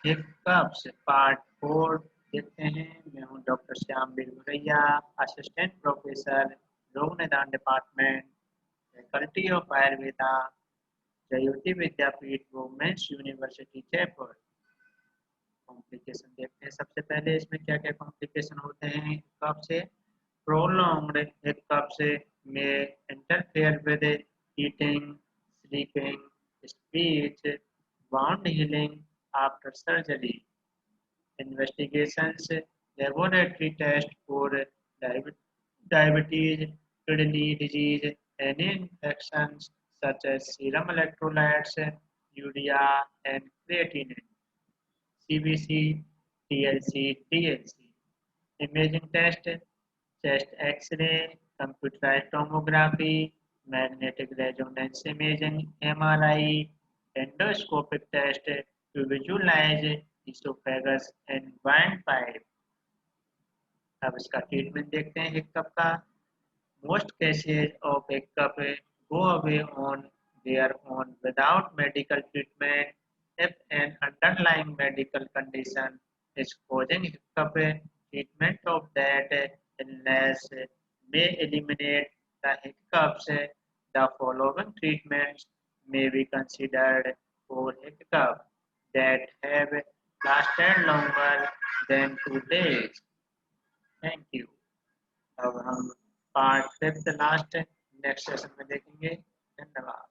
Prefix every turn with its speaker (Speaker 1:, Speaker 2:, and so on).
Speaker 1: हिक्कप्स part 4 देखते हैं। मैं हूं doctor Shyam Bilguraiya, assistant professor, रोग निदान department, faculty of Ayurveda, Jyoti Vidyapeeth women's university Jaipur. Complication देखते हैं। सबसे पहले इसमें क्या क्या कॉम्प्लिकेशन होते हैं हिक्कप से। प्रोलॉन्ग्ड हिक्कप्स में interfere with eating, sleeping, speech, wound healing after surgery. Investigations, laboratory tests for diabetes, kidney disease, any infections such as serum electrolytes, urea, and creatinine, CBC, TLC, TLC. Imaging test, chest X-ray, computerized tomography, magnetic resonance imaging, MRI, endoscopic test to visualize esophagus and windpipe. अब इसका treatment देखते हैं हिक्कप का। Most cases of hiccup go away on their own without medical treatment. If an underlying medical condition is causing hiccup, treatment of that illness may eliminate the hiccups. The following treatments may be considered for hiccup that have lasted longer than 2 days. Thank you. अब हम part 5 last next session में देखेंगे। धन्यवाद।